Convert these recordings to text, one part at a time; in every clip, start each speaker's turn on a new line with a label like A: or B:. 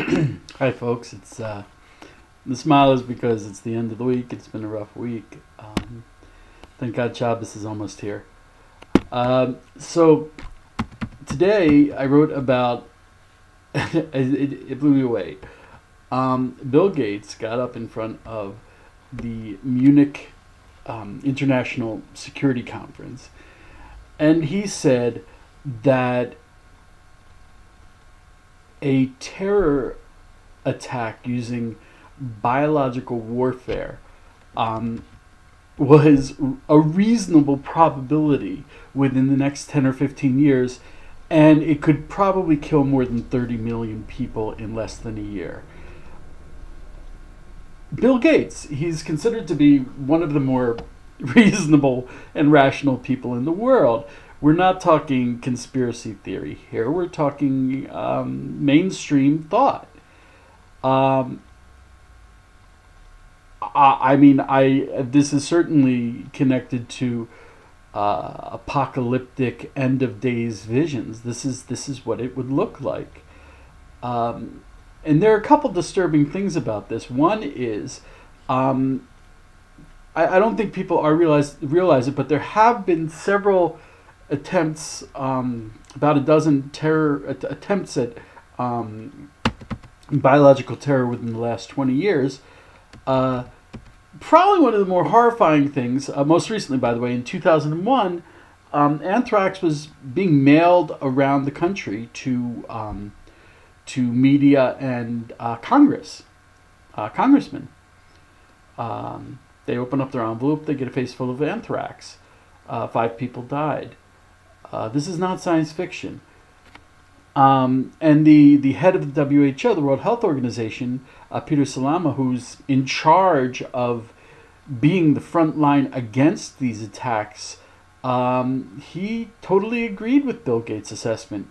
A: Hi, folks. It's the smile is because it's the end of the week. It's been a rough week. Thank God Shabbos is almost here. So today I wrote about it blew me away. Bill Gates got up in front of the Munich International Security Conference, and he said that a terror attack using biological warfare um, was a reasonable probability within the next 10 or 15 years, and it could probably kill more than 30 million people in less than a year. Bill Gates, he's considered to be one of the more reasonable and rational people in the world. We're not talking conspiracy theory here, we're talking mainstream thought. Um, I this is certainly connected to apocalyptic end of days visions. This is what it would look like. Um, and there are a couple disturbing things about this. One is, um, I don't think people are realize it, but there have been several attempts, about a dozen terror attempts at um, biological terror within the last 20 years. Uh, Probably one of the more horrifying things, most recently, by the way, in 2001, anthrax was being mailed around the country to media and congressmen. They open up their envelope, they get a face full of anthrax. 5 people died. This is not science fiction. And the head of the WHO, the World Health Organization, Peter Salama, who's in charge of being the front line against these attacks, he totally agreed with Bill Gates' assessment,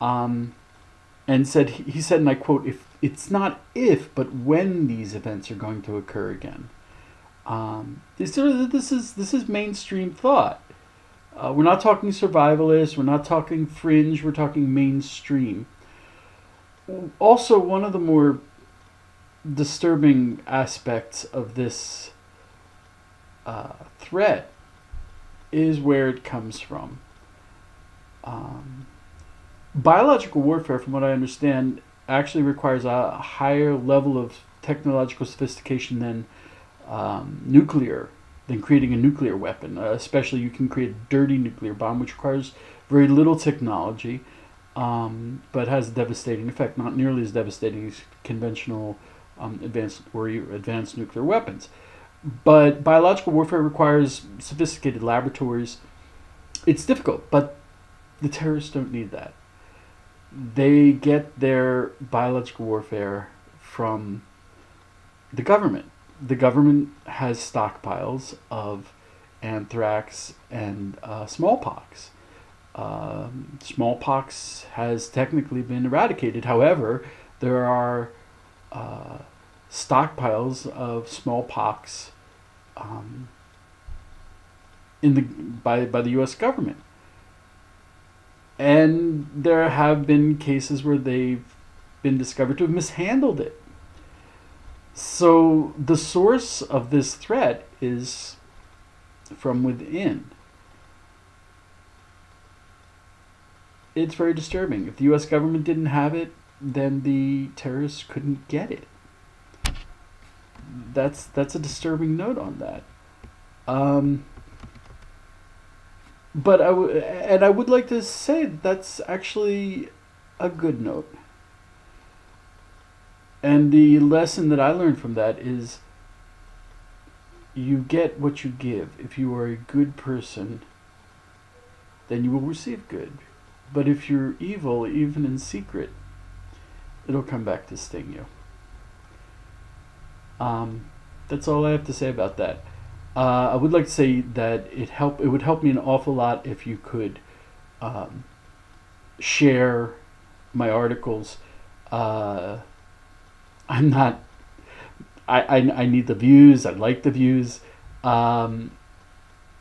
A: um, and he said, and I quote, "If it's not if, but when these events are going to occur again." This is mainstream thought. We're not talking survivalist. We're not talking fringe. We're talking mainstream. Also, one of the more disturbing aspects of this threat is where it comes from. Um, Biological warfare, from what I understand, actually requires a higher level of technological sophistication than creating a nuclear weapon. Especially, you can create a dirty nuclear bomb, which requires very little technology, but has a devastating effect. Not nearly as devastating as conventional advanced nuclear weapons. But biological warfare requires sophisticated laboratories. It's difficult, but the terrorists don't need that. They get their biological warfare from the government. The government has stockpiles of anthrax and smallpox. Smallpox has technically been eradicated. However, there are uh, stockpiles of smallpox um, by the U.S. government, and there have been cases where they've been discovered to have mishandled it. So the source of this threat is from within. It's very disturbing. If the U.S. government didn't have it, then the terrorists couldn't get it. That's a disturbing note on that. Um, but I would like to say that's actually a good note. And the lesson that I learned from that is you get what you give. If you are a good person, then you will receive good. But if you're evil, even in secret, it'll come back to sting you. Um, that's all I have to say about that. I would like to say that it would help me an awful lot if you could um, share my articles. Uh, I'm not. I need the views. I like the views. Um,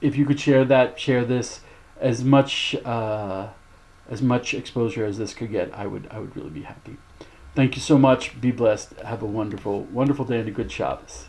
A: if you could share this as much as much exposure as this could get, I would really be happy. Thank you so much. Be blessed. Have a wonderful, wonderful day and a good Shabbos.